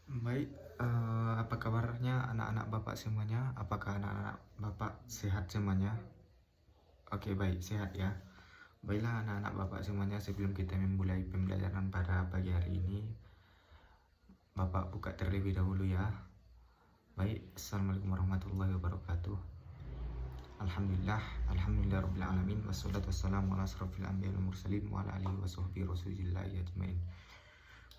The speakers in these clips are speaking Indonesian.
Baik, apa kabarnya anak-anak Bapak semuanya? Apakah anak-anak Bapak sehat semuanya? Oke, baik, sehat ya. Baiklah anak-anak Bapak semuanya, sebelum kita memulai pembelajaran pada pagi hari ini, Bapak buka terlebih dahulu ya. Baik, Assalamualaikum warahmatullahi wabarakatuh. Alhamdulillah, Alhamdulillah Rabbil Alamin, wassalatu wassalamu ala asrafil anbiya wal mursalin wa ala alihi wa sahbihi rasulillahi ajmain.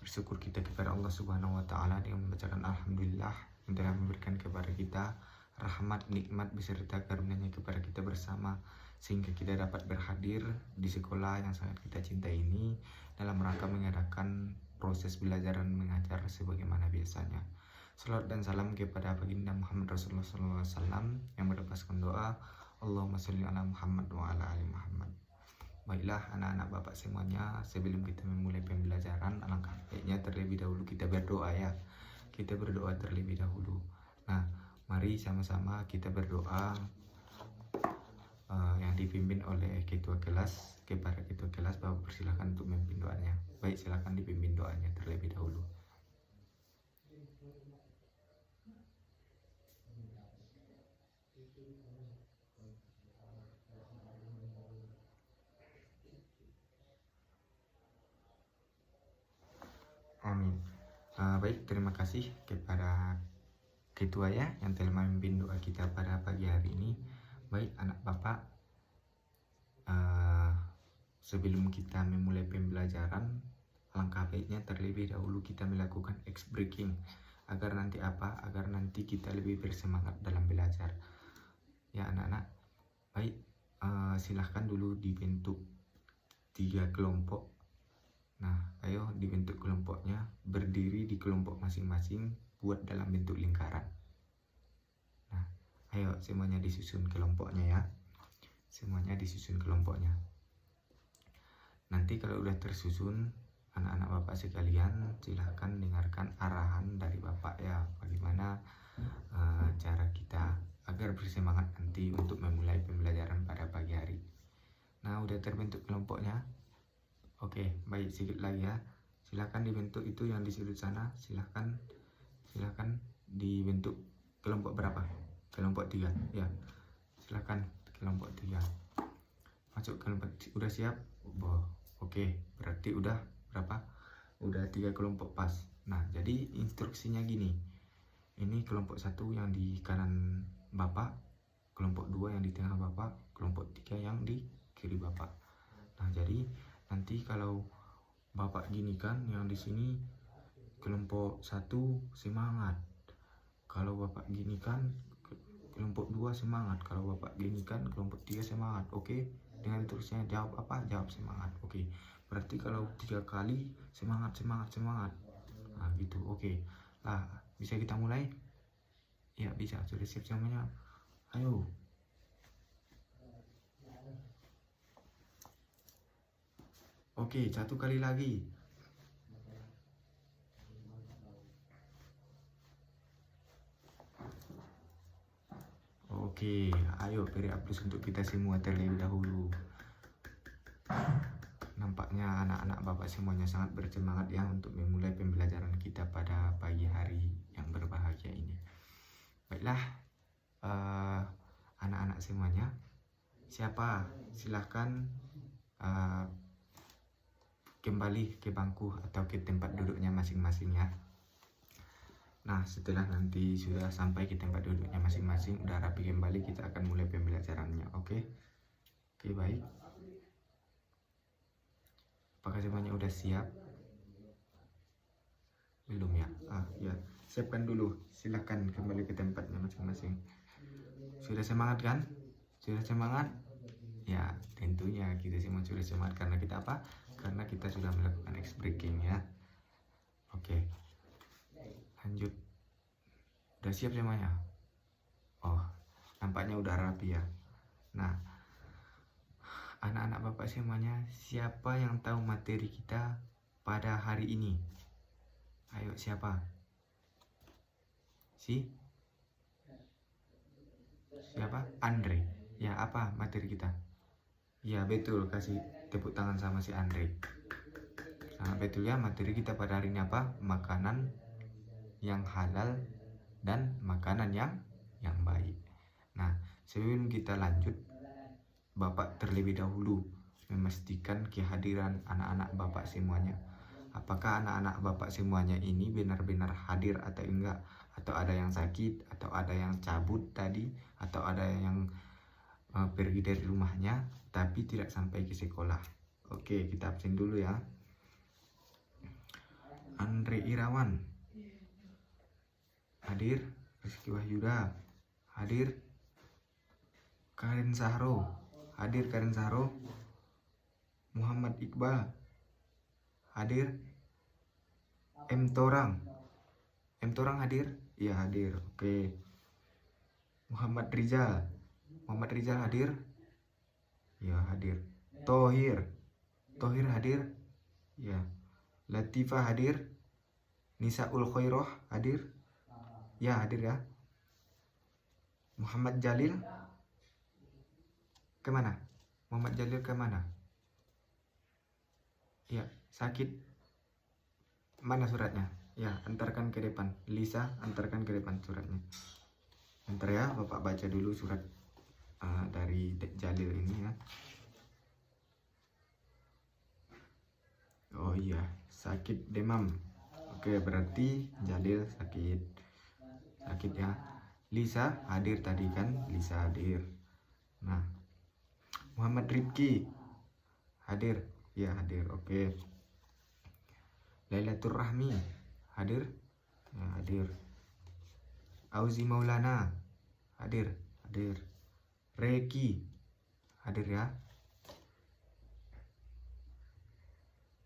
Bersyukur kita kepada Allah Subhanahu wa taala dengan membacakan alhamdulillah yang telah memberikan kepada kita rahmat, nikmat beserta karunia-Nya kepada kita bersama, sehingga kita dapat berhadir di sekolah yang sangat kita cintai ini dalam rangka mengadakan proses belajar dan mengajar sebagaimana biasanya. Salawat dan salam kepada baginda Muhammad Rasulullah SAW yang berlepaskan doa Allahumma sholli ala Muhammad wa ala ali Muhammad. Baiklah anak-anak Bapak semuanya, sebelum kita memulai pembelajaran, alangkah baiknya terlebih dahulu kita berdoa ya. Kita berdoa terlebih dahulu. Nah, mari sama-sama kita berdoa yang dipimpin oleh ketua kelas. Kepada ketua kelas, Bapak persilahkan untuk memimpin doanya. Baik, silakan dipimpin doanya terlebih dahulu. Amin. Baik, terima kasih kepada ketua ya yang telah memimpin doa kita pada pagi hari ini. Baik anak Bapak, sebelum kita memulai pembelajaran, alangkah baiknya terlebih dahulu kita melakukan ice breaking agar nanti agar nanti kita lebih bersemangat dalam belajar ya anak-anak. Baik, silahkan dulu dibentuk 3 kelompok. Nah, ayo dibentuk kelompoknya, berdiri di kelompok masing-masing, buat dalam bentuk lingkaran. Nah, ayo semuanya disusun kelompoknya ya. Semuanya disusun kelompoknya. Nanti kalau udah tersusun, anak-anak Bapak sekalian, silahkan dengarkan arahan dari Bapak ya, bagaimana cara kita agar bersemangat nanti untuk memulai pembelajaran pada pagi hari. Nah, udah terbentuk kelompoknya? Oke, baik, sedikit lagi ya. Silahkan dibentuk itu yang di sudut sana. Silahkan dibentuk kelompok berapa? Kelompok 3 ya. Silahkan kelompok 3. Masuk kelompok, udah siap? Oke, berarti udah berapa? Udah 3 kelompok pas. Nah, jadi instruksinya gini. Ini kelompok 1 yang di kanan Bapak, kelompok 2 yang di tengah Bapak, kelompok 3 yang di kiri Bapak. Nah, jadi nanti kalau Bapak gini kan, yang di sini kelompok 1 semangat. Kalau Bapak gini kan, kelompok 2 semangat. Kalau Bapak gini kan, kelompok 3 semangat. Oke, dengan instruksinya jawab apa? Jawab semangat. Oke, berarti kalau 3 kali semangat. Nah, gitu. Oke. Lah, bisa kita mulai? Ya, bisa. Sudah siap semuanya? Ayo. Oke, 1 kali lagi. Oke, ayo beri aplaus untuk kita semua terlebih dahulu. Nampaknya anak-anak Bapak semuanya sangat bersemangat ya untuk memulai pembelajaran kita pada pagi hari yang berbahagia ini. Baiklah, anak-anak semuanya, siapa? Silahkan kembali ke bangku atau ke tempat duduknya masing-masing ya. Nah, setelah nanti sudah sampai ke tempat duduknya masing-masing, udah rapi kembali, kita akan mulai pembelajarannya. Oke, baik. Apakah semuanya udah siap? Belum ya? Ya, siapkan dulu. Silahkan kembali ke tempatnya masing-masing. Sudah semangat kan? Sudah semangat? Ya, tentunya kita semua sudah semangat karena kita apa? Karena kita sudah melakukan ice breaking ya. Oke, lanjut. Udah siap semuanya? Oh, nampaknya udah rapi ya. Nah, anak-anak Bapak semuanya, siapa yang tahu materi kita pada hari ini? Ayo, siapa? Siapa? Andre. Ya, apa materi kita? Ya, betul, kasih tepuk tangan sama si Andre. Sangat betul ya, materi kita pada hari ini apa? Makanan yang halal dan makanan yang baik. Nah, sebelum kita lanjut, Bapak terlebih dahulu memastikan kehadiran anak-anak Bapak semuanya. Apakah anak-anak Bapak semuanya ini benar-benar hadir atau enggak? Atau ada yang sakit, atau ada yang cabut tadi, atau ada yang pergi dari rumahnya tapi tidak sampai ke sekolah. Oke, kita absen dulu ya. Andre Irawan hadir. Rizky Wahyuda hadir. Karin Sahro hadir. Karin Sahro. Muhammad Iqbal hadir. M Torang hadir? Iya hadir. Oke. Muhammad Rizal hadir? Ya hadir. Tohir hadir? Ya. Latifah hadir? Nisaul Khairoh hadir? Ya hadir ya. Muhammad Jalil kemana? Muhammad Jalil kemana? Ya, sakit. Mana suratnya? Ya, antarkan ke depan. Lisa, antarkan ke depan suratnya. Antar ya, Bapak baca dulu surat dari Jalil ini ya. Oh iya, sakit demam. Oke, berarti Jalil sakit ya. Lisa hadir tadi kan? Lisa hadir. Nah, Muhammad Rifki hadir? Ya hadir. Oke. Lailatul Rahmi hadir? Ya hadir. Auzi Maulana hadir? Reki hadir ya.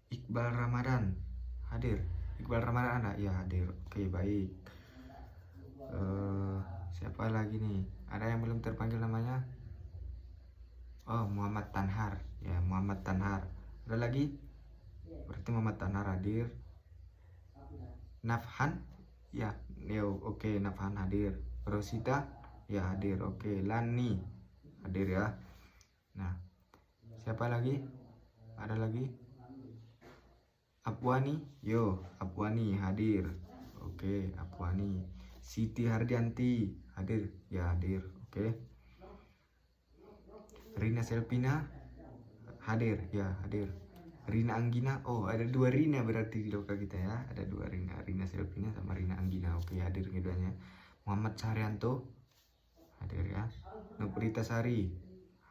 Iqbal Ramadan hadir? Ya hadir. Oke, baik. Siapa lagi nih? Ada yang belum terpanggil namanya? Oh, Muhammad Tanhar. Ya, Muhammad Tanhar. Ada lagi? Berarti Muhammad Tanhar hadir. Nafhan? Ya, oke, Nafhan hadir. Rosita? Ya hadir. Oke, Lani hadir ya. Nah, siapa lagi? Ada lagi? Apwani? Apwani hadir. Oke, Apwani. Siti Hardianti hadir? Ya hadir. Oke. Rina Selvina hadir? Ya hadir. Rina Anggina, oh ada 2 Rina berarti di lokal kita ya, ada 2 Rina Selvina sama Rina Anggina. Oke, hadir keduanya. Muhammad Saryanto hadir ya. Nuprita Sari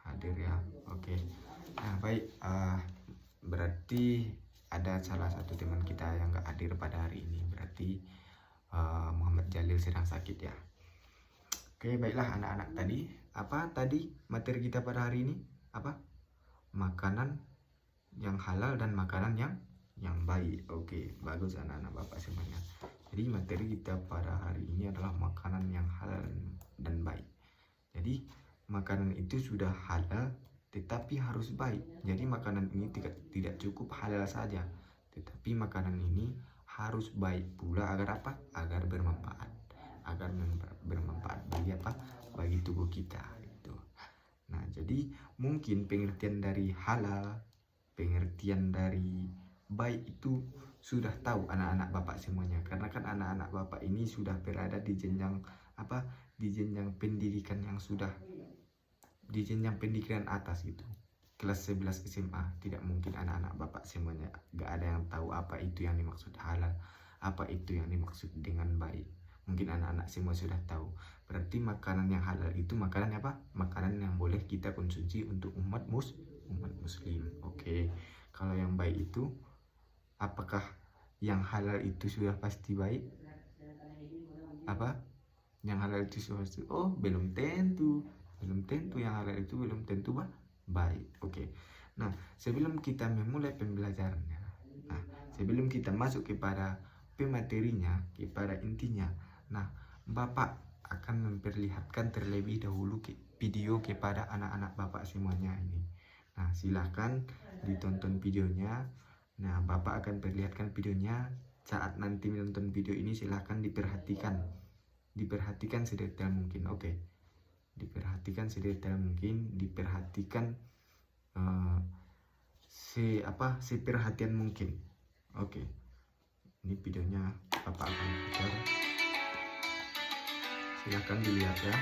hadir ya. Oke. Nah baik, berarti ada salah satu teman kita yang gak hadir pada hari ini, berarti Muhammad Jalil sedang sakit ya. Oke, baiklah anak-anak, tadi apa tadi materi kita pada hari ini? Apa? Makanan yang halal dan makanan yang baik. Oke, bagus anak-anak Bapak semuanya. Jadi materi kita pada hari ini adalah makanan yang halal dan baik. Jadi makanan itu sudah halal tetapi harus baik. Jadi makanan ini tidak cukup halal saja, tetapi makanan ini harus baik pula agar apa? Agar bermanfaat. Agar bermanfaat bagi apa? Bagi tubuh kita itu. Nah, jadi mungkin pengertian dari halal, pengertian dari baik itu sudah tahu anak-anak Bapak semuanya, karena kan anak-anak Bapak ini sudah berada di jenjang apa? Di jenjang pendidikan yang sudah di jenjang pendidikan atas itu. Kelas 11 SMA, tidak mungkin anak-anak Bapak semuanya gak ada yang tahu apa itu yang dimaksud halal, apa itu yang dimaksud dengan baik. Mungkin anak-anak semua sudah tahu. Berarti makanan yang halal itu makanan apa? Makanan yang boleh kita konsumsi untuk umat muslim. Oke. Kalau yang baik itu, apakah yang halal itu sudah pasti baik? Apa? Yang halal itu sudah pasti? Oh, belum tentu. Belum tentu yang halal itu belum tentu baik. Oke. Nah, sebelum kita memulai pembelajarannya, sebelum kita masuk kepada pematerinya, kepada intinya, nah, Bapak akan memperlihatkan terlebih dahulu video kepada anak-anak Bapak semuanya ini. Nah, silahkan ditonton videonya. Nah, Bapak akan perlihatkan videonya. Saat nanti menonton video ini silahkan diperhatikan sedetail mungkin. Oke. Diperhatikan sedetail mungkin, diperhatikan seperhatian mungkin. Oke. Ini videonya Bapak akan putar. Silahkan dilihat ya.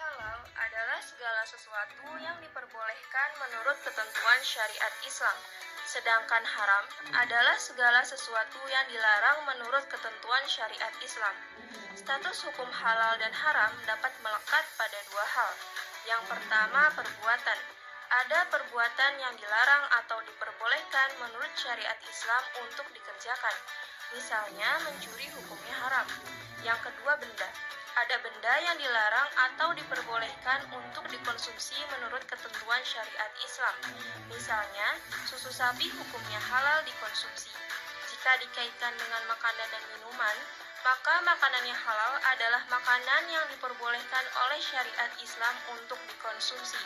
Halal adalah segala sesuatu yang diperbolehkan menurut ketentuan syariat Islam. Sedangkan haram adalah segala sesuatu yang dilarang menurut ketentuan syariat Islam. Status hukum halal dan haram dapat melekat pada dua hal. Yang pertama, perbuatan. Ada perbuatan yang dilarang atau diperbolehkan menurut syariat Islam untuk dikerjakan. Misalnya, mencuri hukumnya haram. Yang kedua, benda. Ada benda yang dilarang atau diperbolehkan untuk dikonsumsi menurut ketentuan syariat Islam. Misalnya, susu sapi hukumnya halal dikonsumsi. Jika dikaitkan dengan makanan dan minuman, maka makanan yang halal adalah makanan yang diperbolehkan oleh syariat Islam untuk dikonsumsi.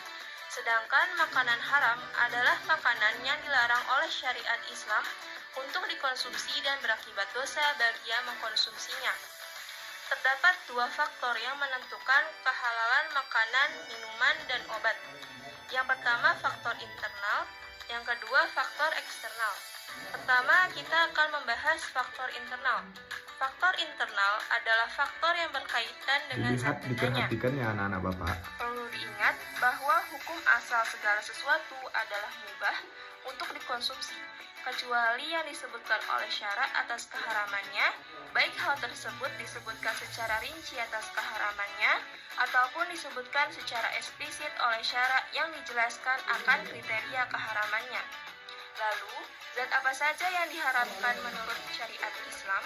Sedangkan makanan haram adalah makanan yang dilarang oleh syariat Islam untuk dikonsumsi dan berakibat dosa bagi yang mengkonsumsinya. Terdapat dua faktor yang menentukan kehalalan makanan, minuman, dan obat. Yang pertama, faktor internal. Yang kedua, faktor eksternal. Pertama, kita akan membahas faktor internal. Faktor internal adalah faktor yang berkaitan dengan Dilihat, diperhatikan ya anak-anak Bapak. Perlu diingat bahwa hukum asal segala sesuatu adalah mubah untuk dikonsumsi, kecuali yang disebutkan oleh syarak atas keharamannya, baik hal tersebut disebutkan secara rinci atas keharamannya, ataupun disebutkan secara eksplisit oleh syarak yang dijelaskan akan kriteria keharamannya. Lalu, zat apa saja yang diharamkan menurut syariat Islam?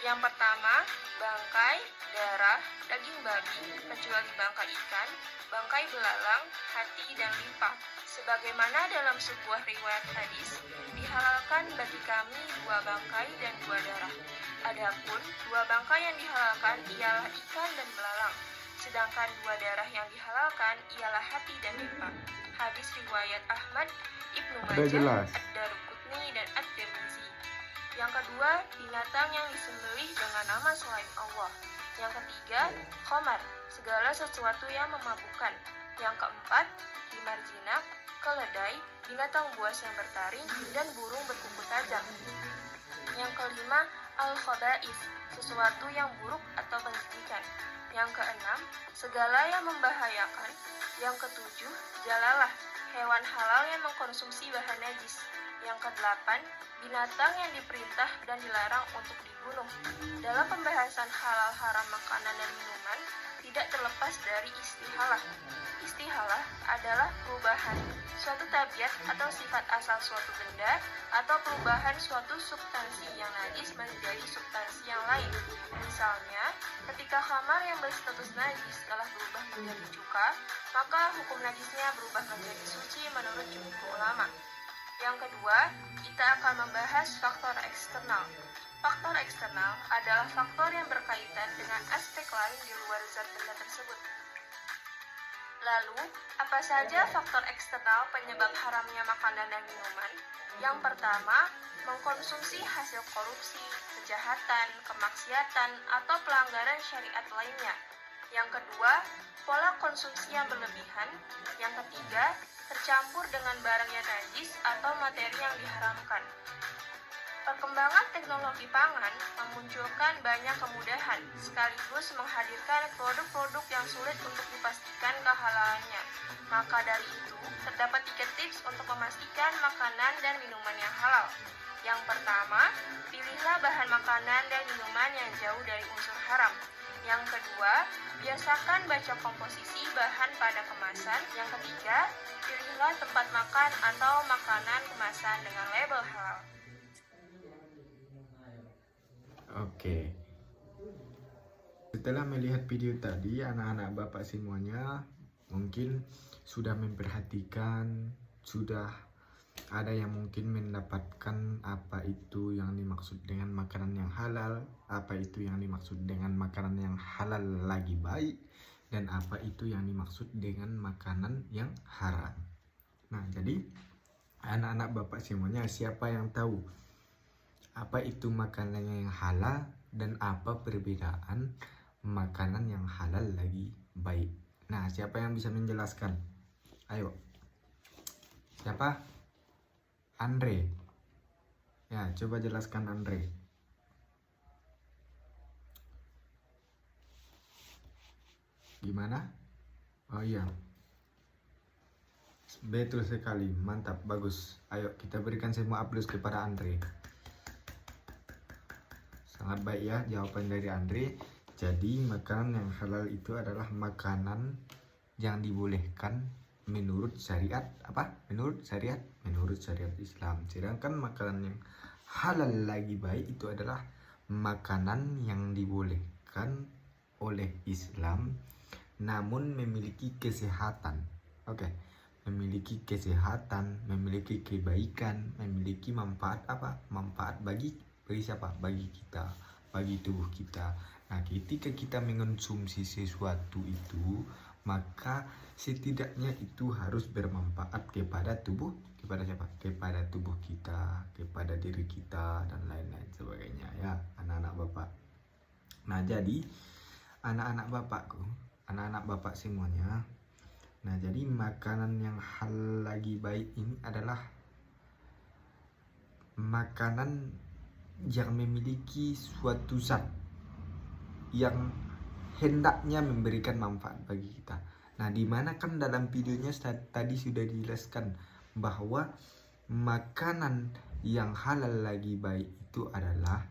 Yang pertama, bangkai, darah, daging babi, kecuali bangkai ikan, bangkai belalang, hati, dan limpa. Sebagaimana dalam sebuah riwayat hadis, dihalalkan bagi kami 2 bangkai dan 2 darah. Adapun 2 bangkai yang dihalalkan ialah ikan dan belalang, sedangkan 2 darah yang dihalalkan ialah hati dan limpa. Hadis riwayat Ahmad, Ibnu Majah, Ad-Daruqutni, dan At-Tirmizi. Yang kedua, binatang yang disembelih dengan nama selain Allah. Yang ketiga, khamar, segala sesuatu yang memabukkan. Yang keempat, himar jinak, keledai, binatang buas yang bertaring, dan burung berkuku tajam. Yang kelima, al-khaba'ith, sesuatu yang buruk atau menjijikan. Yang keenam, segala yang membahayakan. Yang ketujuh, jalalah, hewan halal yang mengkonsumsi bahan najis. Yang kedelapan, binatang yang diperintah dan dilarang untuk dibunuh. Dalam pembahasan halal haram makanan dan minuman, tidak terlepas dari istihalah. Istihalah adalah perubahan suatu tabiat atau sifat asal suatu benda atau perubahan suatu substansi yang najis menjadi substansi yang lain. Misalnya, ketika khamar yang berstatus najis telah berubah menjadi cuka, maka hukum najisnya berubah menjadi suci menurut jumhur ulama. Yang kedua, kita akan membahas faktor eksternal. Faktor eksternal adalah faktor yang berkaitan dengan aspek lain di luar zat benda tersebut. Lalu, apa saja faktor eksternal penyebab haramnya makanan dan minuman? Yang pertama, mengkonsumsi hasil korupsi, kejahatan, kemaksiatan, atau pelanggaran syariat lainnya. Yang kedua, pola konsumsi yang berlebihan. Yang ketiga, tercampur dengan barang yang najis atau materi yang diharamkan. Perkembangan teknologi pangan memunculkan banyak kemudahan, sekaligus menghadirkan produk-produk yang sulit untuk dipastikan kehalalannya. Maka dari itu, terdapat 3 tips untuk memastikan makanan dan minuman yang halal. Yang pertama, pilihlah bahan makanan dan minuman yang jauh dari unsur haram. Yang kedua, biasakan baca komposisi bahan pada kemasan. Yang ketiga, pilihlah tempat makan atau makanan kemasan dengan label halal. Oke. Setelah melihat video tadi, anak-anak Bapak semuanya mungkin sudah memperhatikan, sudah ada yang mungkin mendapatkan apa itu yang dimaksud dengan makanan yang halal, apa itu yang dimaksud dengan makanan yang halal lagi baik, dan apa itu yang dimaksud dengan makanan yang haram. Nah, jadi anak-anak Bapak semuanya, siapa yang tahu apa itu makanan yang halal dan apa perbedaan makanan yang halal lagi baik? Nah, siapa yang bisa menjelaskan? Ayo. Siapa? Andre. Ya, coba jelaskan Andre. Gimana? Oh iya, betul sekali, mantap, bagus. Ayo kita berikan semua aplaus kepada Andre. Sangat baik ya jawaban dari Andre. Jadi makanan yang halal itu adalah makanan yang dibolehkan menurut syariat apa? Menurut syariat Islam. Sedangkan makanan yang halal lagi baik itu adalah makanan yang dibolehkan oleh Islam namun memiliki kesehatan. Oke. Memiliki kesehatan, memiliki kebaikan, memiliki manfaat apa? Manfaat bagi siapa? Bagi kita, bagi tubuh kita. Nah, ketika kita mengonsumsi sesuatu itu, maka setidaknya itu harus bermanfaat kepada tubuh, kepada siapa? Kepada tubuh kita, kepada diri kita dan lain-lain sebagainya ya, anak-anak Bapak. Nah, jadi anak-anak Bapak semuanya. Nah, jadi makanan yang halal lagi baik ini adalah makanan yang memiliki suatu zat yang hendaknya memberikan manfaat bagi kita. Nah, dimana kan dalam videonya tadi sudah dijelaskan bahwa makanan yang halal lagi baik itu adalah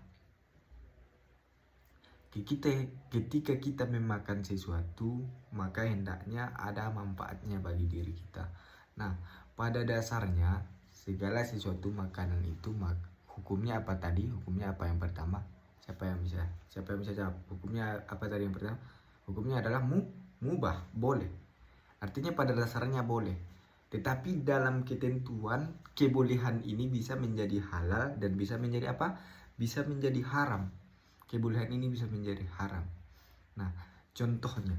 ketika kita memakan sesuatu, maka hendaknya ada manfaatnya bagi diri kita. Nah, pada dasarnya segala sesuatu makanan itu hukumnya apa tadi? Hukumnya apa yang pertama? Siapa yang bisa jawab? Hukumnya apa tadi yang pertama? Hukumnya adalah mubah, boleh. Artinya pada dasarnya boleh. Tetapi dalam ketentuan kebolehan ini bisa menjadi halal dan bisa menjadi apa? Bisa menjadi haram. Kebolehan ini bisa menjadi haram. Nah, contohnya,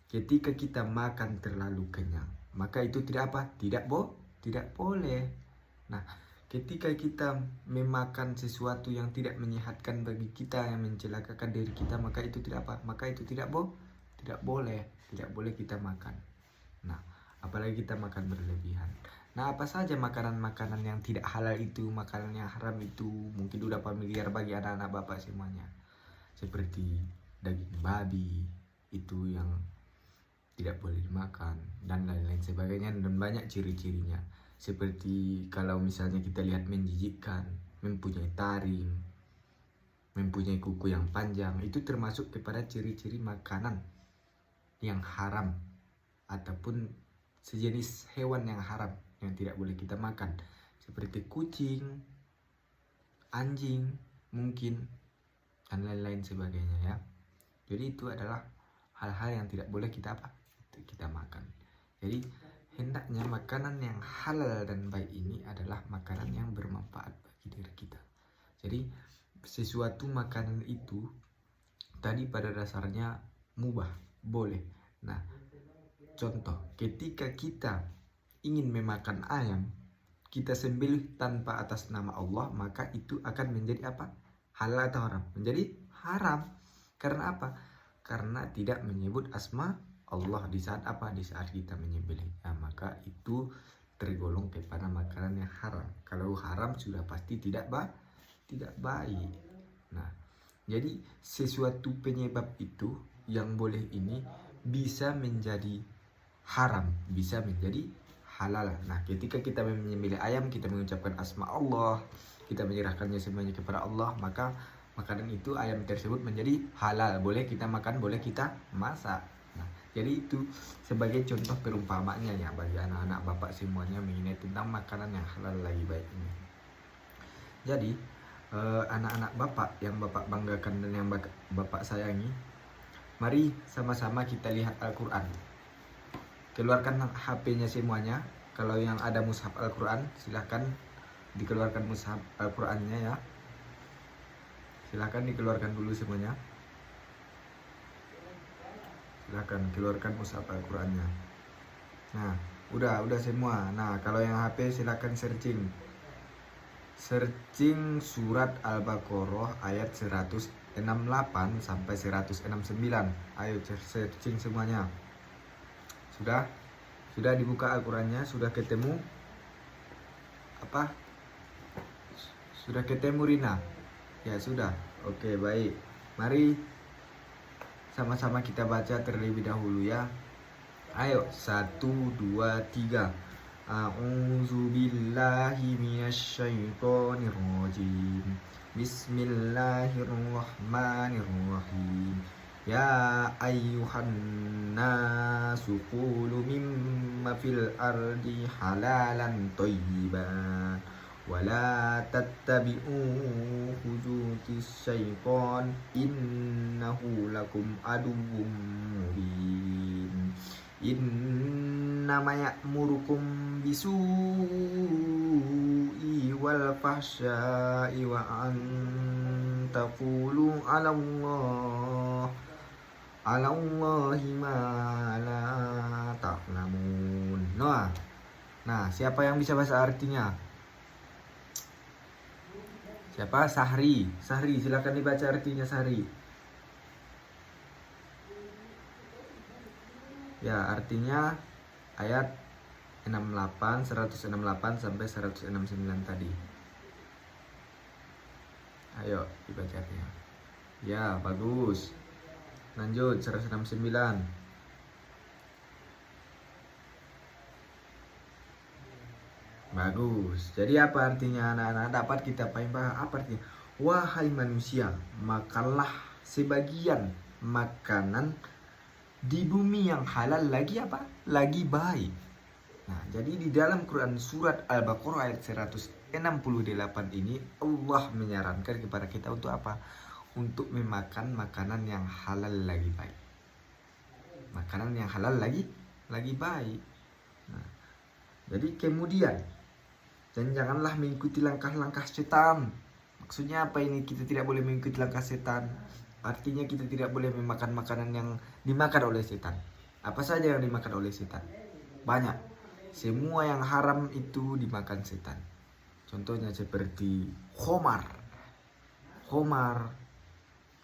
ketika kita makan terlalu kenyang, maka itu tidak apa? Tidak boleh. Nah, ketika kita memakan sesuatu yang tidak menyehatkan bagi kita, yang mencelakakan diri kita, maka itu tidak apa? Maka itu tidak boleh. Tidak boleh kita makan. Nah, apalagi kita makan berlebihan. Nah, apa saja makanan-makanan yang tidak halal itu, makanan yang haram itu, mungkin udah familiar bagi anak-anak Bapak semuanya. Seperti daging babi, itu yang tidak boleh dimakan, dan lain-lain sebagainya, dan banyak ciri-cirinya. Seperti kalau misalnya kita lihat menjijikkan, mempunyai taring, mempunyai kuku yang panjang, itu termasuk kepada ciri-ciri makanan yang haram, ataupun sejenis hewan yang haram yang tidak boleh kita makan, seperti kucing, anjing mungkin, dan lain-lain sebagainya ya. Jadi itu adalah hal-hal yang tidak boleh kita makan. Jadi hendaknya makanan yang halal dan baik ini adalah makanan yang bermanfaat bagi diri kita. Jadi sesuatu makanan itu tadi pada dasarnya mubah, boleh. Nah, contoh, ketika kita ingin memakan ayam, kita sembelih tanpa atas nama Allah, maka itu akan menjadi apa? Halal atau haram? Menjadi haram. Karena apa? Karena tidak menyebut asma Allah di saat apa? Di saat kita menyembelih. Nah, maka itu tergolong kepada makanan yang haram. Kalau haram sudah pasti tidak baik. Nah, jadi sesuatu penyebab itu yang boleh ini bisa menjadi haram, bisa menjadi halal. Nah, ketika kita menyembelih ayam, kita mengucapkan asma Allah, kita menyerahkannya semuanya kepada Allah, maka makanan itu, ayam tersebut menjadi halal, boleh kita makan, boleh kita masak. Nah, jadi itu sebagai contoh perumpamaannya ya bagi anak-anak Bapak semuanya mengenai tentang makanan yang halal lagi baik ini. Jadi anak-anak Bapak yang Bapak banggakan dan yang Bapak sayangi, mari sama-sama kita lihat Al-Quran. Keluarkan HP-nya semuanya. Kalau yang ada mushaf Al-Quran, silahkan dikeluarkan mushaf Al-Qurannya ya. Silahkan dikeluarkan dulu semuanya. Silahkan keluarkan mushaf Al-Qurannya. Nah, udah semua. Nah, kalau yang HP silahkan searching surat Al-Baqarah ayat 168 sampai 169. Ayo searching semuanya. Sudah dibuka Al-Qurannya, sudah ketemu apa? Sudah ketemu Rina? Ya sudah. Oke, baik. Mari sama-sama kita baca terlebih dahulu ya. Ayo, 1, 2, 3. A'udzu billahi minasyaitonir rajim. Bismillahirrahmanirrahim. Ya ayyuhan nasu qulu mimma fil ardi halalan thayyiban wala tattabi'u khututis syaitan innahu lakum aduwwum mubin. Innama ya'murukum bisu'i wal fahsya'i wa an taqulu 'ala Allahi ma la ta'lamun. Nah, siapa yang bisa bahasa artinya? Siapa? Sahri. Sahri, silakan dibaca artinya Sahri. Ya, artinya ayat 168 sampai 169 tadi. Ayo dibaca artinya. Ya, bagus. Lanjut 169. Bagus. Jadi apa artinya anak-anak? Dapat kita paham apa artinya? Wahai manusia, makanlah sebagian makanan di bumi yang halal lagi apa? Lagi baik. Nah, jadi di dalam Quran surat Al-Baqarah ayat 168 ini Allah menyarankan kepada kita untuk apa? Untuk memakan makanan yang halal lagi baik. Makanan yang halal lagi baik. Nah, jadi kemudian dan janganlah mengikuti langkah-langkah setan. Maksudnya apa ini? Kita tidak boleh mengikuti langkah setan. Artinya kita tidak boleh memakan makanan yang dimakan oleh setan. Apa saja yang dimakan oleh setan? Banyak. Semua yang haram itu dimakan setan. Contohnya seperti khomar,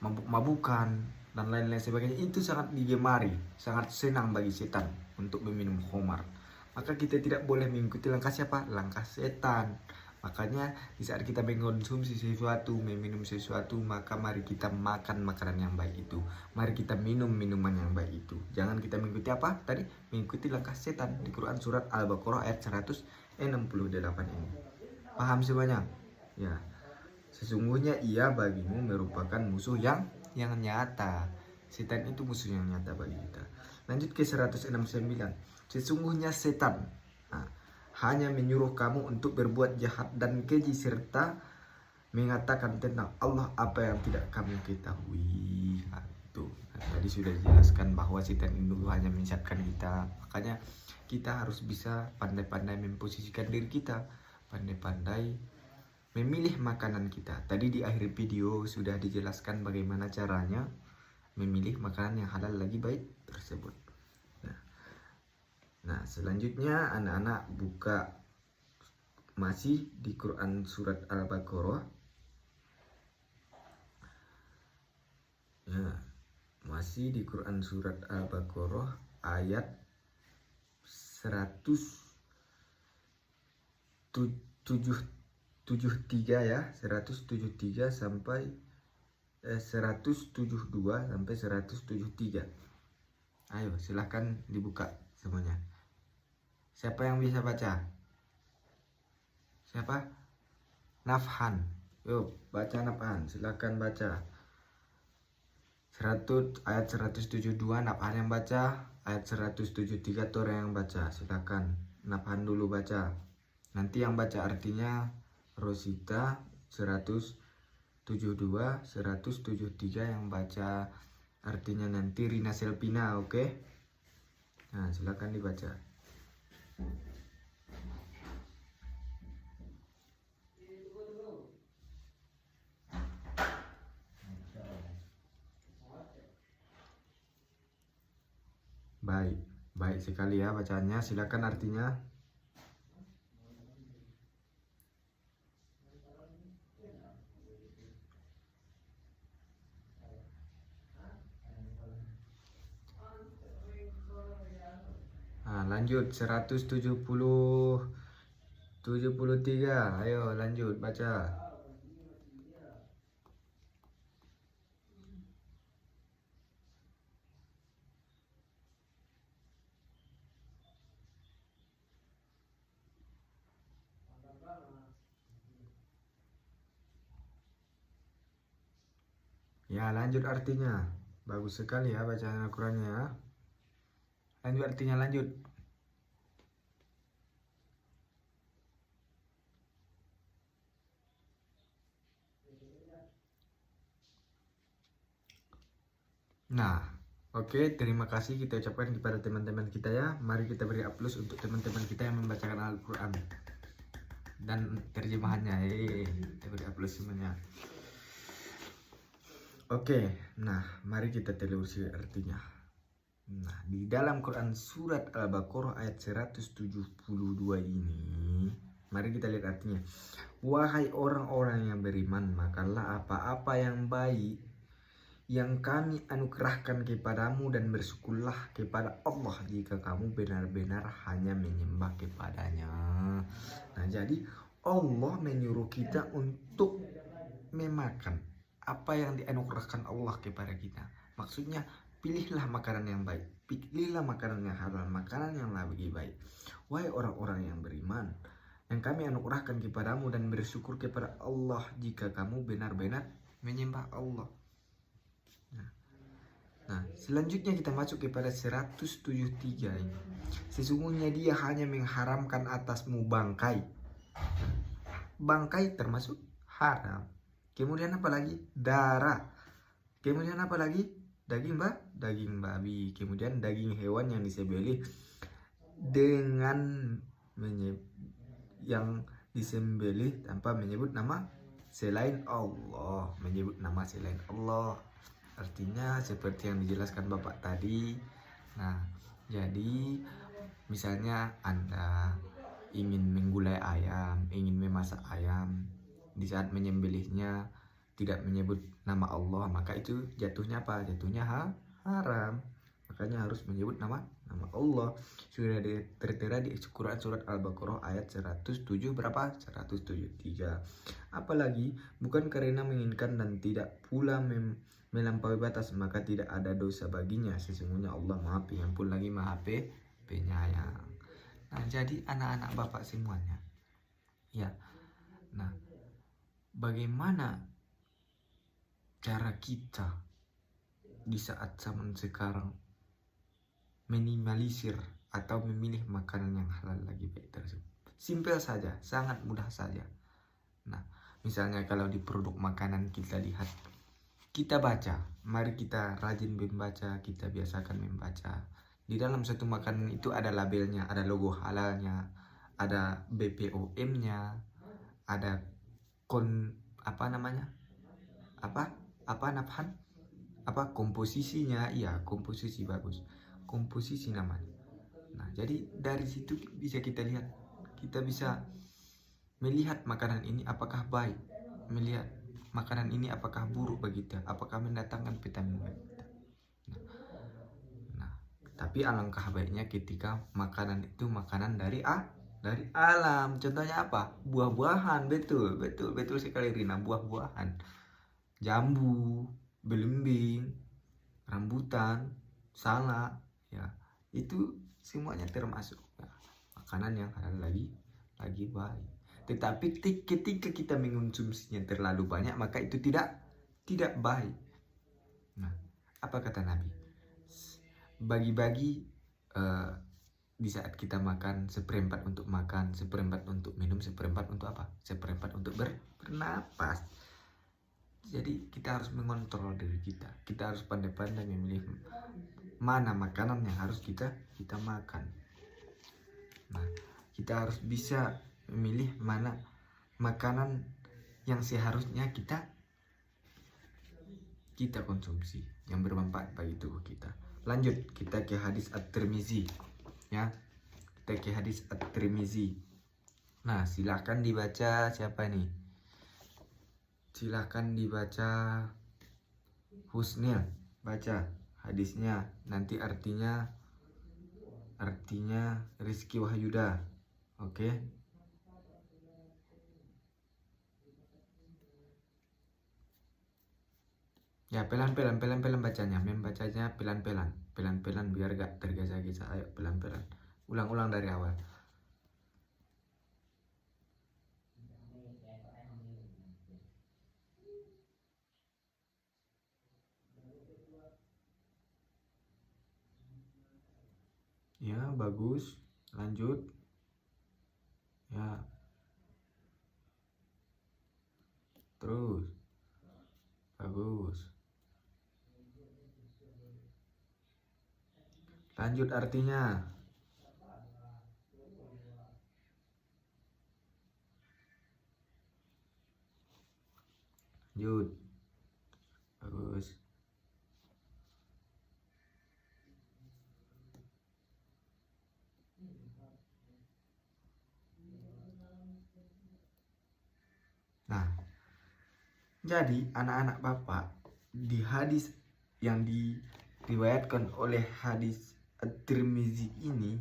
mabuk-mabukan, dan lain-lain sebagainya. Itu sangat digemari, sangat senang bagi setan untuk meminum khomar. Maka kita tidak boleh mengikuti langkah siapa? Langkah setan. Makanya di saat kita mengkonsumsi sesuatu, meminum sesuatu, maka mari kita makan makanan yang baik itu. Mari kita minum minuman yang baik itu. Jangan kita mengikuti apa? Tadi mengikuti langkah setan di Quran surat Al-Baqarah ayat 168 ini. Paham semuanya? Ya. Sesungguhnya ia bagimu merupakan musuh yang nyata. Setan itu musuh yang nyata bagi kita. Lanjut ke 169. Sesungguhnya setan hanya menyuruh kamu untuk berbuat jahat dan keji serta mengatakan tentang Allah apa yang tidak kamu ketahui. Tadi sudah dijelaskan bahwa setan itu hanya menyesatkan kita. Makanya kita harus bisa pandai-pandai memposisikan diri kita, pandai-pandai memilih makanan kita. Tadi di akhir video sudah dijelaskan bagaimana caranya memilih makanan yang halal lagi baik tersebut. Nah, selanjutnya anak-anak buka masih di Quran surat Al-Baqarah. Ya, masih di Quran surat Al-Baqarah ayat 173 ya, 173 sampai 172 sampai 173. Ayo, silahkan dibuka semuanya. Siapa yang bisa baca? Siapa? Nafhan. Yuk, baca Nafhan. Silakan baca. Ayat 172 Nafhan yang baca. Ayat 173 Tora yang baca. Silakan Nafhan dulu baca. Nanti yang baca artinya Rosita 172, 173 yang baca artinya nanti Rina Selvina, oke? Nah, silakan dibaca. Baik sekali ya bacaannya. Silakan artinya. Nah, lanjut 173. Ayo lanjut baca. Ya, lanjut artinya. Bagus sekali ya bacaan Al-Qur'annya ya. Lanjut artinya, lanjut. Nah, oke, terima kasih kita ucapkan kepada teman-teman kita ya. Mari kita beri aplaus untuk teman-teman kita yang membacakan Al-Qur'an dan terjemahannya. Kita beri aplaus semuanya. Oke, nah mari kita telusuri artinya. Nah, di dalam Quran surat Al-Baqarah ayat 172 ini, mari kita lihat artinya. Wahai orang-orang yang beriman, makanlah apa-apa yang baik yang kami anugerahkan kepadamu dan bersyukurlah kepada Allah jika kamu benar-benar hanya menyembah kepadanya. Nah, jadi Allah menyuruh kita untuk memakan apa yang dianugerahkan Allah kepada kita. Maksudnya, pilihlah makanan yang baik, pilihlah makanan yang halal, makanan yang lebih baik. Wahai orang-orang yang beriman, yang kami anugerahkan kepadamu dan bersyukur kepada Allah jika kamu benar-benar menyembah Allah. Nah, selanjutnya kita masuk kepada 173 ini. Sesungguhnya dia hanya mengharamkan atasmu bangkai. Bangkai termasuk haram. Kemudian apa lagi? Darah. Kemudian apa lagi? Daging babi. Kemudian daging hewan yang disembelih dengan yang disembelih tanpa menyebut nama selain Allah. Menyebut nama selain Allah. Artinya seperti yang dijelaskan Bapak tadi. Nah, jadi misalnya Anda ingin menggulai ayam, ingin memasak ayam, di saat menyembelihnya tidak menyebut nama Allah, maka itu jatuhnya apa? Jatuhnya haram. Makanya harus menyebut nama Allah. Sudah tertera di Quran surat Al-Baqarah ayat 107 berapa? 173. Apalagi bukan karena menginginkan dan tidak pula melampaui batas, maka tidak ada dosa baginya. Sesungguhnya Allah Maha Pengampun lagi Maha Penyayang. Nah, jadi anak-anak Bapak semuanya, ya. Nah, bagaimana cara kita di saat zaman sekarang minimalisir atau memilih makanan yang halal lagi baik tersebut? Simpel saja, sangat mudah saja. Nah, misalnya kalau di produk makanan kita lihat, kita baca, mari kita rajin membaca, kita biasakan membaca. Di dalam satu makanan itu ada labelnya, ada logo halalnya, ada BPOM-nya, ada komposisinya, iya komposisi bagus, komposisi namanya. Nah, jadi dari situ bisa kita lihat, kita bisa melihat makanan ini apakah baik, melihat makanan ini apakah buruk bagi kita, apakah mendatangkan vitamin bagi kita. Nah, tapi alangkah baiknya ketika makanan itu makanan dari alam. Contohnya apa? Buah-buahan. Betul sekali Rina, buah-buahan. Jambu, belimbing, rambutan, salak, ya. Itu semuanya termasuk makanan yang halal lagi baik. Tetapi ketika kita mengonsumsinya terlalu banyak, maka itu tidak baik. Nah, apa kata Nabi? Bagi-bagi di saat kita makan, seperempat untuk makan, seperempat untuk minum, seperempat untuk apa? Seperempat untuk bernapas. Jadi kita harus mengontrol diri kita. Kita harus pandai-pandai memilih mana makanan yang harus kita makan. Nah, kita harus bisa memilih mana makanan yang seharusnya kita konsumsi, yang bermanfaat bagi tubuh kita. Lanjut, kita ke hadis At-Tirmizi, ya. Kita ke hadis At-Tirmizi. Nah, silakan dibaca siapa nih? Silakan dibaca Husnil, baca hadisnya, nanti artinya Rizky Wahyuda. Oke. Ya, pelan-pelan bacanya, membacanya pelan-pelan biar gak tergesa-gesa. Ayo pelan-pelan, ulang-ulang dari awal. Ya, bagus. Lanjut. Ya. Terus. Bagus. Lanjut artinya. Lanjut. Bagus. Nah, jadi anak-anak Bapak di hadis yang diriwayatkan oleh hadis At-Tirmizi ini,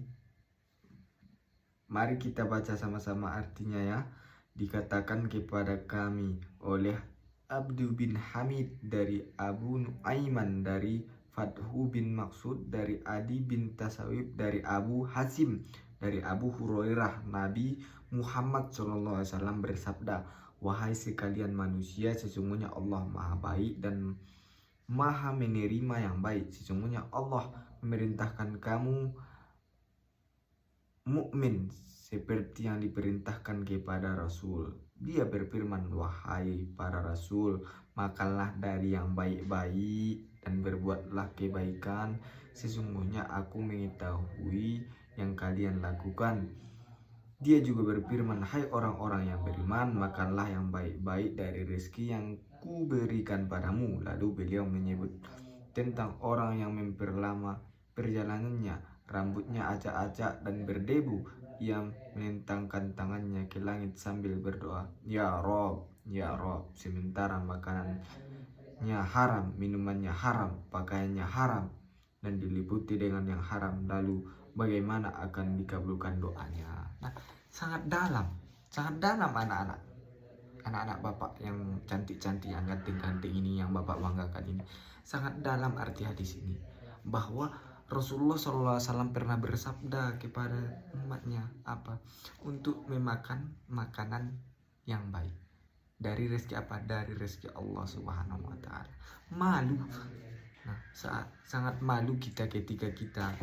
mari kita baca sama-sama artinya ya. Dikatakan kepada kami oleh Abdu bin Hamid dari Abu Nuaiman dari Fathu bin Maksud dari Adi bin Tasawib dari Abu Hasim dari Abu Hurairah, Nabi Muhammad SAW bersabda, wahai sekalian manusia, sesungguhnya Allah maha baik dan maha menerima yang baik. Sesungguhnya Allah memerintahkan kamu mukmin seperti yang diperintahkan kepada Rasul. Dia berfirman, wahai para Rasul, makanlah dari yang baik-baik dan berbuatlah kebaikan. Sesungguhnya aku mengetahui yang kalian lakukan. Dia juga berfirman, hai orang-orang yang beriman, makanlah yang baik-baik dari rezeki yang kuberikan padamu. Lalu beliau menyebut tentang orang yang memperlama perjalanannya, rambutnya acak-acak dan berdebu. Ia menentangkan tangannya ke langit sambil berdoa, ya Rob, ya Rob. Sementara makanannya haram, minumannya haram, pakaiannya haram, dan diliputi dengan yang haram. Lalu bagaimana akan dikabulkan doanya? Nah, sangat dalam anak-anak Bapak yang cantik-cantik, yang ganteng-ganteng ini, yang Bapak banggakan ini. Sangat dalam arti hadis ini, bahwa Rasulullah SAW pernah bersabda kepada umatnya apa? Untuk memakan makanan yang baik. Dari rezeki apa? Dari rezeki Allah Subhanahu wa Ta'ala. Malu. Nah, sangat malu kita ketika kita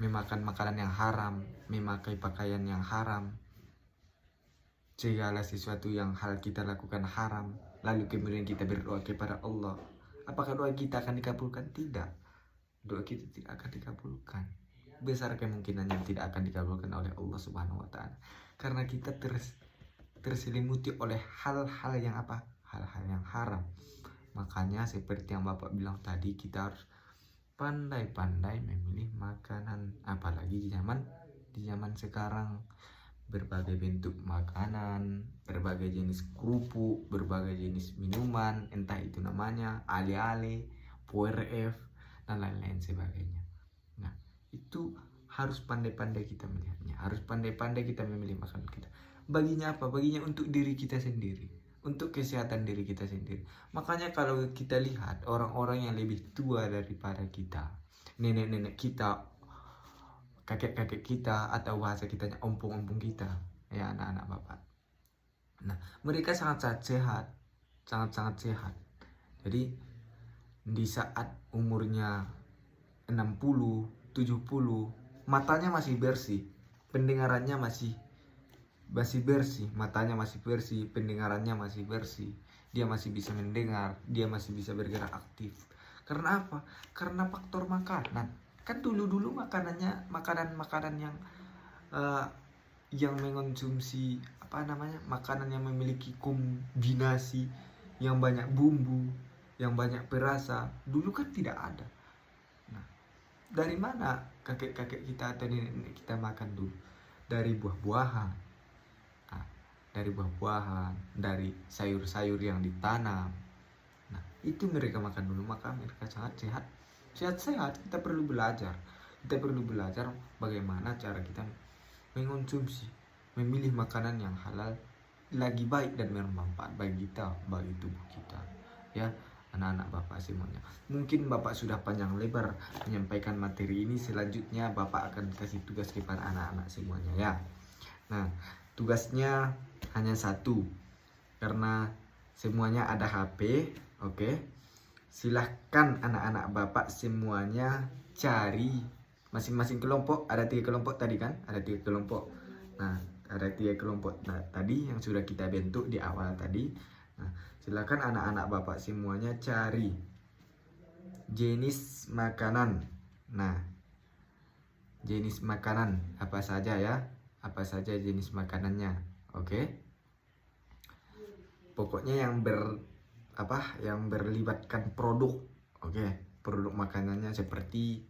memakan makanan yang haram, memakai pakaian yang haram, segala sesuatu yang hal kita lakukan haram, lalu kemudian kita berdoa kepada Allah. Apakah doa kita akan dikabulkan? Tidak. Doa kita tidak akan dikabulkan. Besar kemungkinannya tidak akan dikabulkan oleh Allah Subhanahu wa Ta'ala, karena kita terselimuti oleh hal-hal yang apa? Hal-hal yang haram. Makanya seperti yang Bapak bilang tadi, kita harus pandai-pandai memilih makanan, apalagi di zaman sekarang. Berbagai bentuk makanan, berbagai jenis kerupuk, berbagai jenis minuman, entah itu namanya ale-ale, puer-f, dan lain-lain sebagainya. Nah, itu harus pandai-pandai kita melihatnya, harus pandai-pandai kita memilih makanan kita. Baginya apa? Baginya untuk diri kita sendiri, untuk kesehatan diri kita sendiri. Makanya kalau kita lihat orang-orang yang lebih tua daripada kita, nenek-nenek kita, kakek-kakek kita, atau bahasa kitanya ompong-ompong kita, ya anak-anak Bapak. Nah, mereka sangat-sangat sehat, sangat-sangat sehat. Jadi di saat umurnya 60, 70, matanya masih bersih, pendengarannya masih bersih, matanya masih bersih, pendengarannya masih bersih, dia masih bisa mendengar, dia masih bisa bergerak aktif. Karena apa? Karena faktor makanan. Kan dulu makanan yang mengonsumsi makanan yang memiliki kombinasi yang banyak bumbu, yang banyak perasa, dulu kan tidak ada. Nah, dari mana kakek-kakek kita atau nenek kita makan dulu? Dari buah-buahan. Nah, dari buah-buahan, dari sayur-sayur yang ditanam. Nah, itu mereka makan dulu, maka mereka sangat sehat. Kita perlu belajar bagaimana cara kita mengonsumsi, memilih makanan yang halal, lagi baik dan bermanfaat bagi kita, bagi tubuh kita, ya anak-anak Bapak semuanya. Mungkin Bapak sudah panjang lebar menyampaikan materi ini, selanjutnya Bapak akan kasih tugas kepada anak-anak semuanya, ya. Nah, tugasnya hanya satu, karena semuanya ada HP, oke. Silahkan anak-anak Bapak semuanya cari masing-masing kelompok ada 3 kelompok tadi kan, ada 3 kelompok. Nah, ada 3 kelompok tadi yang sudah kita bentuk di awal tadi. Nah, silakan anak-anak Bapak semuanya cari jenis makanan. Nah, jenis makanan apa saja ya? Apa saja jenis makanannya? Oke. Pokoknya yang berlibatkan produk. Oke, produk makanannya seperti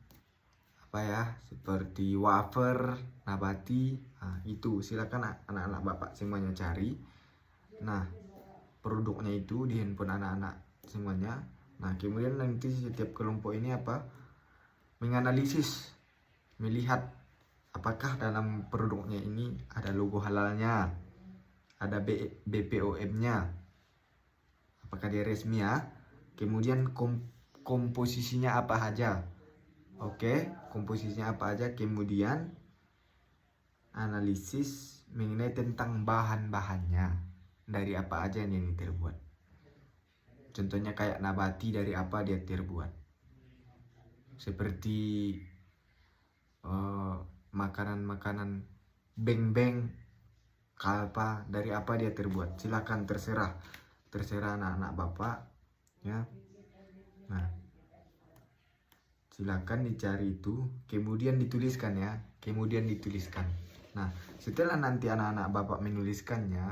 apa ya? Seperti wafer, nabati. Nah, itu silakan anak-anak Bapak semuanya cari. Nah, produknya itu di handphone anak-anak semuanya. Nah, kemudian nanti setiap kelompok ini menganalisis, melihat apakah dalam produknya ini ada logo halalnya, ada BPOM-nya, apakah dia resmi ya. Kemudian komposisinya apa aja. Oke, komposisinya apa aja. Kemudian analisis mengenai tentang bahan-bahannya, dari apa aja yang ini terbuat. Contohnya kayak nabati, dari apa dia terbuat. Seperti makanan-makanan beng-beng, kalpa, dari apa dia terbuat. Silakan, terserah anak-anak Bapak ya. Nah, silakan dicari itu, kemudian dituliskan ya, Nah, setelah nanti anak-anak Bapak menuliskannya,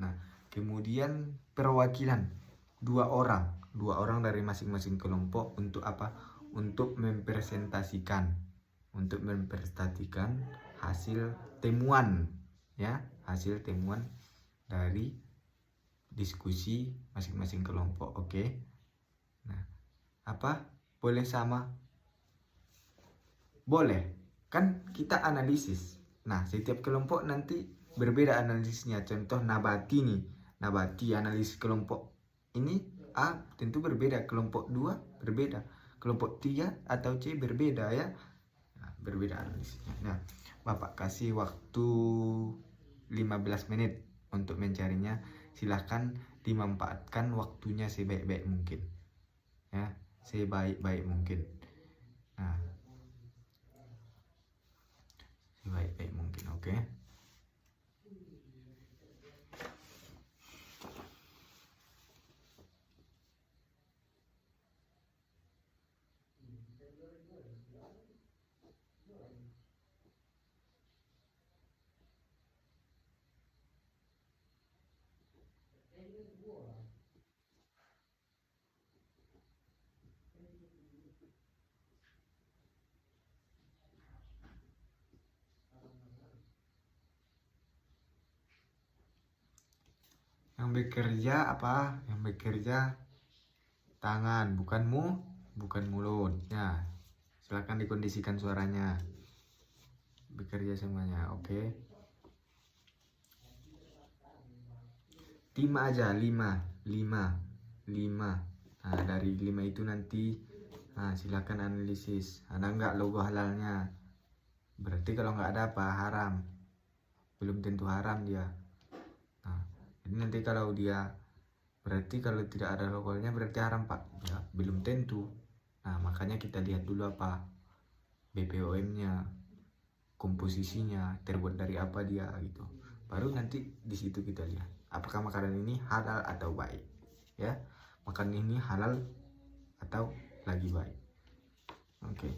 nah kemudian perwakilan 2 orang dari masing-masing kelompok untuk apa? Untuk mempresentasikan hasil temuan ya, hasil temuan dari diskusi masing-masing kelompok. Oke. Nah, apa? Boleh sama? Boleh. Kan kita analisis. Nah, setiap kelompok nanti berbeda analisisnya. Contoh nabati nih. Nabati analisis kelompok ini A tentu berbeda, kelompok 2 berbeda, kelompok 3 atau C berbeda ya. Nah, berbeda analisisnya. Nah, Bapak kasih waktu 15 menit untuk mencarinya. Silahkan dimanfaatkan waktunya sebaik-baik mungkin ya, sebaik-baik mungkin. Nah, sebaik-baik mungkin. Oke. Yang bekerja apa? Yang bekerja tangan, bukan mulut. Ya, silakan dikondisikan suaranya. Bekerja semuanya, oke. 5 aja, 5. Nah, dari 5 itu nanti silakan analisis. Ada nggak logo halalnya? Berarti kalau nggak ada apa? Haram. Belum tentu haram dia. Nah, jadi nanti kalau tidak ada logonya berarti haram Pak. Ya, belum tentu. Nah, makanya kita lihat dulu apa BPOM-nya, komposisinya, terbuat dari apa dia gitu. Baru nanti di situ kita lihat apakah makanan ini halal atau baik. Ya, makanan ini halal atau lagi baik. Oke.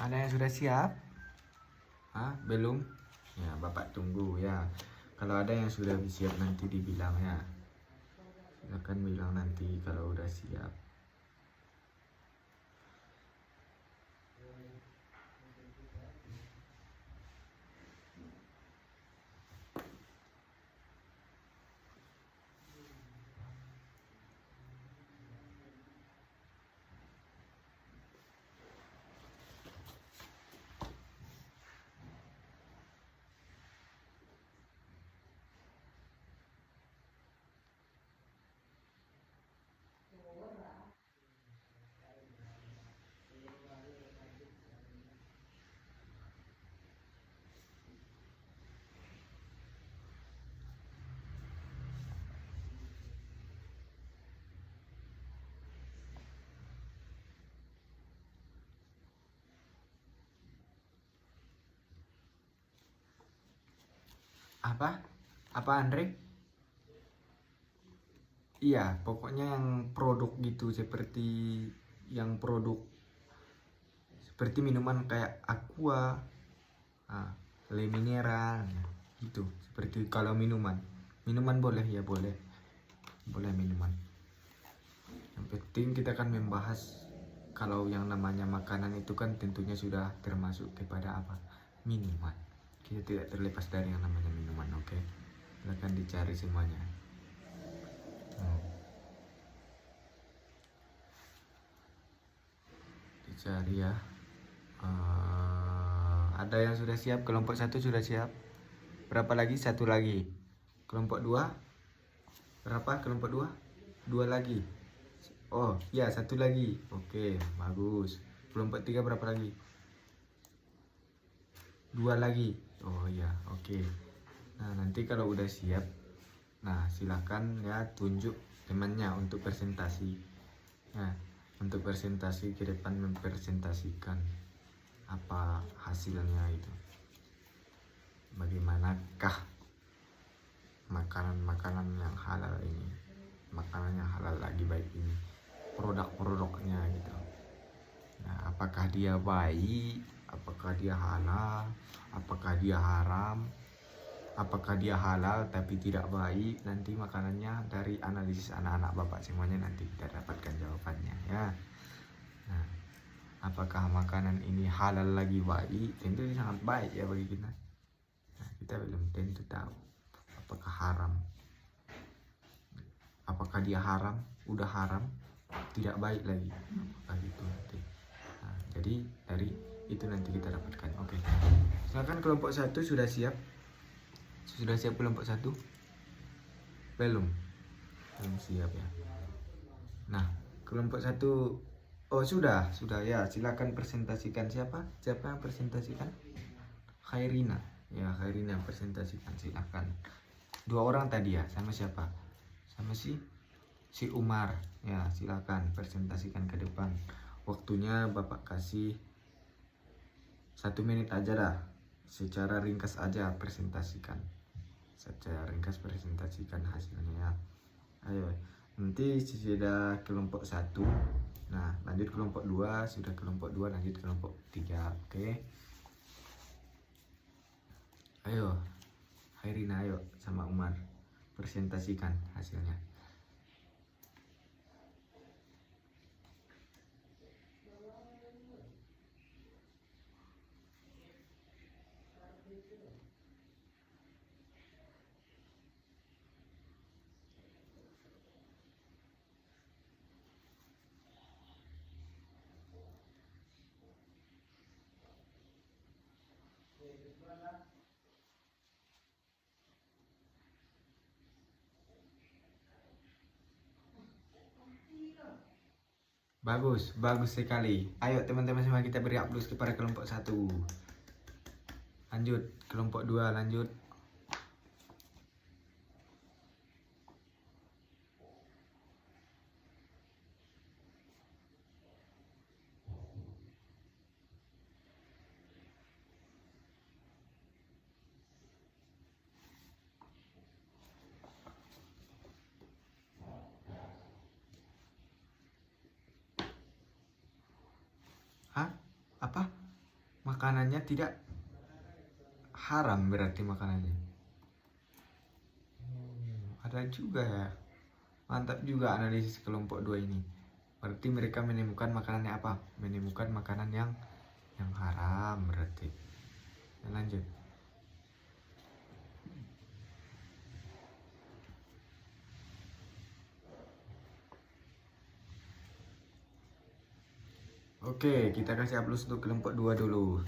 Ada yang sudah siap? Belum? Ya, Bapak tunggu ya. Kalau ada yang sudah siap nanti dibilang ya. Silakan bilang nanti kalau udah siap. Apa? Apa Andre? Iya, pokoknya yang produk gitu seperti yang produk seperti minuman kayak aqua, le mineral, ya, gitu. Seperti kalau minuman boleh ya boleh minuman. Yang penting kita kan membahas kalau yang namanya makanan itu kan tentunya sudah termasuk kepada apa? Minuman. Kita tidak terlepas dari yang namanya minuman, oke? Silahkan dicari semuanya. Dicari ya. Ada yang sudah siap, kelompok 1 sudah siap. Berapa lagi? 1 lagi. Kelompok 2 berapa? Kelompok 2? 2 lagi. Oh ya, 1 lagi. Oke, bagus. Kelompok 3 berapa lagi? 2 lagi. Oh ya, oke. Nah, nanti kalau udah siap, nah silakan ya tunjuk temannya untuk presentasi. Nah, untuk presentasi ke depan mempresentasikan apa hasilnya itu. Bagaimanakah makanan-makanan yang halal ini, makanan yang halal lagi baik ini, produk-produknya gitu. Nah, apakah dia baik, apakah dia halal, apakah dia haram, apakah dia halal tapi tidak baik. Nanti makanannya dari analisis anak-anak Bapak semuanya nanti kita dapatkan jawabannya ya. Nah, apakah makanan ini halal lagi baik? Tentu sangat baik ya bagi kita. Nah, kita belum tentu tahu apakah haram. Apakah dia haram, udah haram, tidak baik lagi. Apakah gitu nanti. Nah, jadi dari itu nanti kita dapatkan. Oke. Silakan kelompok 1 sudah siap. Sudah siap kelompok 1? Belum siap ya. Nah, kelompok 1 oh sudah ya. Silakan presentasikan. Siapa yang presentasikan? Khairina ya, Khairina presentasikan, silakan. 2 orang tadi ya, sama siapa? Sama si Umar ya, silakan presentasikan ke depan. Waktunya Bapak kasih 1 menit aja dah, secara ringkas aja presentasikan. Secara ringkas presentasikan hasilnya ya. Ayo, nanti sudah kelompok 1. Nah, lanjut kelompok 2, sudah kelompok 2 lanjut kelompok 3, oke. Ayo, Hairina ayo sama Umar presentasikan hasilnya. Bagus sekali. Ayo teman-teman semua kita beri aplaus kepada kelompok 1. Lanjut, kelompok 2 lanjut. Hah? Apa? Makanannya tidak haram berarti makanannya. Ada juga ya. Mantap juga analisis kelompok 2 ini. Berarti mereka menemukan makanannya apa? Menemukan makanan yang haram berarti. Dan lanjut. Oke, kita kasih aplaus untuk kelompok 2 dulu.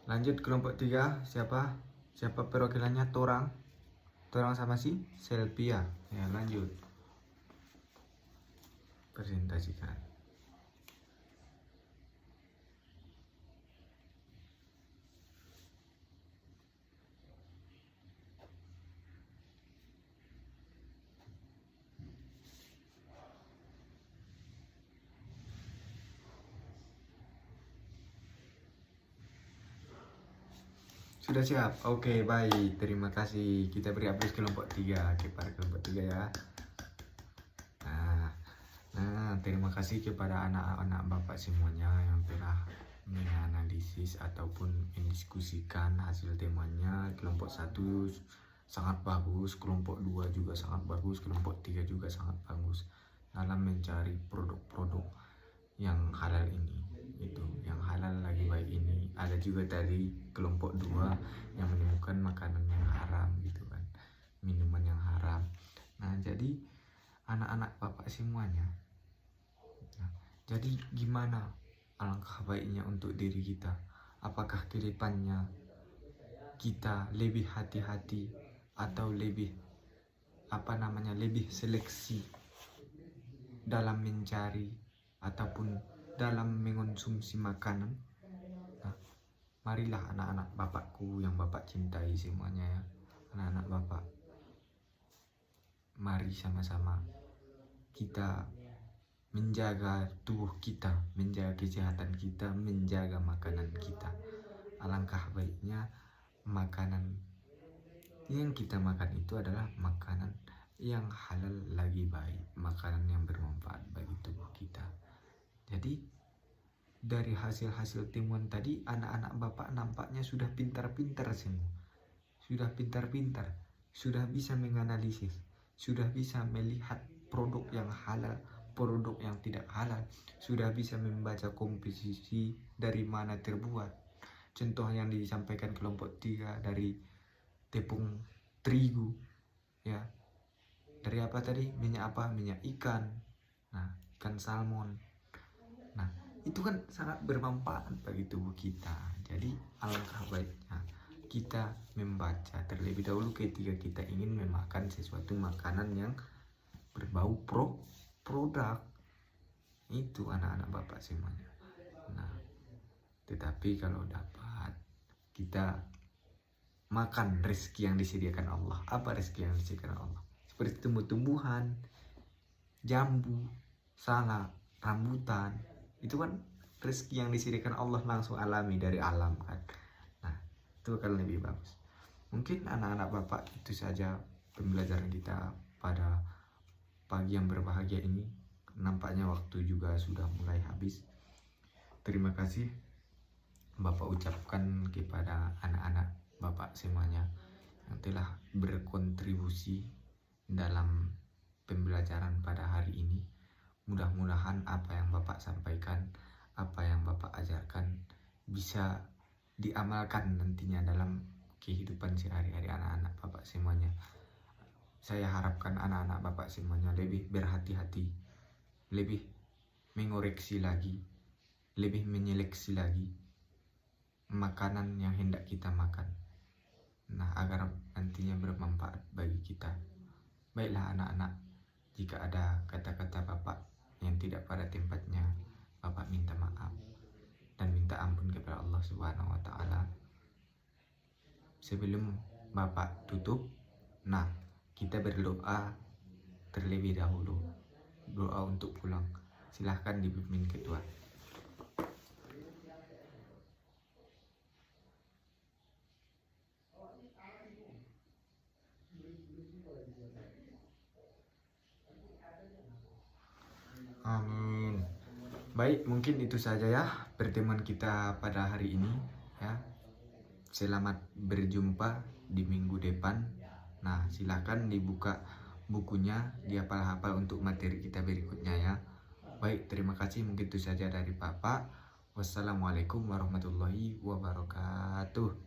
Lanjut kelompok 3, siapa? Siapa perwakilannya? Torang sama si Selvia. Ya, lanjut. Presentasikan. Sudah siap? Oke, baik. Terima kasih. Kita beri aplaus kelompok 3. Kepada kelompok 3 ya. Nah, terima kasih kepada anak-anak Bapak semuanya yang telah menganalisis ataupun mendiskusikan hasil temanya. Kelompok 1 sangat bagus, kelompok 2 juga sangat bagus, kelompok 3 juga sangat bagus dalam mencari produk-produk yang halal ini. Itu yang halal lagi baik ini. Ada juga tadi kelompok 2 yang menemukan makanan yang haram gitu kan, minuman yang haram. Nah, jadi anak-anak Bapak semuanya, nah, jadi gimana alangkah baiknya untuk diri kita? Apakah ke depannya kita lebih hati-hati atau lebih lebih seleksi dalam mencari ataupun dalam mengonsumsi makanan? Nah, marilah anak-anak Bapakku yang Bapak cintai semuanya ya, anak-anak Bapak, mari sama-sama kita menjaga tubuh kita, menjaga kesehatan kita, menjaga makanan kita. Alangkah baiknya makanan yang kita makan itu adalah makanan yang halal lagi baik, makanan yang bermanfaat bagi tubuh kita. Jadi dari hasil-hasil temuan tadi, anak-anak Bapak nampaknya sudah pintar-pintar semua. Sudah pintar-pintar, sudah bisa menganalisis, sudah bisa melihat produk yang halal, produk yang tidak halal, sudah bisa membaca komposisi dari mana terbuat. Contoh yang disampaikan kelompok 3 dari tepung terigu ya. Dari apa tadi? Minyak apa? Minyak ikan. Nah, ikan salmon. Nah, itu kan sangat bermanfaat bagi tubuh kita. Jadi alangkah baiknya kita membaca terlebih dahulu ketika kita ingin memakan sesuatu makanan yang berbau produk. Itu anak-anak Bapak semuanya. Nah, tetapi kalau dapat kita makan rezeki yang disediakan Allah. Apa rezeki yang disediakan Allah? Seperti tumbuh-tumbuhan, jambu, salak, rambutan. Itu kan rezeki yang disediakan Allah langsung alami dari alam kan. Nah, itu akan lebih bagus. Mungkin anak-anak Bapak itu saja pembelajaran kita pada pagi yang berbahagia ini. Nampaknya waktu juga sudah mulai habis. Terima kasih Bapak ucapkan kepada anak-anak Bapak semuanya yang telah berkontribusi dalam pembelajaran pada hari ini. Mudah-mudahan apa yang Bapak sampaikan, apa yang Bapak ajarkan bisa diamalkan nantinya dalam kehidupan sehari-hari anak-anak Bapak semuanya. Saya harapkan anak-anak Bapak semuanya lebih berhati-hati, lebih mengoreksi lagi, lebih menyeleksi lagi makanan yang hendak kita makan. Nah, agar nantinya bermanfaat bagi kita. Baiklah anak-anak, jika ada kata-kata Bapak yang tidak pada tempatnya, Bapak minta maaf dan minta ampun kepada Allah Subhanahu wa taala. Sebelum Bapak tutup, nah, kita berdoa terlebih dahulu. Doa untuk pulang. Silahkan dipimpin ketua. Amin. Baik, mungkin itu saja ya pertemuan kita pada hari ini ya. Selamat berjumpa di minggu depan. Nah, silakan dibuka bukunya, dihafal-hafal untuk materi kita berikutnya ya. Baik, terima kasih. Mungkin itu saja dari Bapak. Wassalamualaikum warahmatullahi wabarakatuh.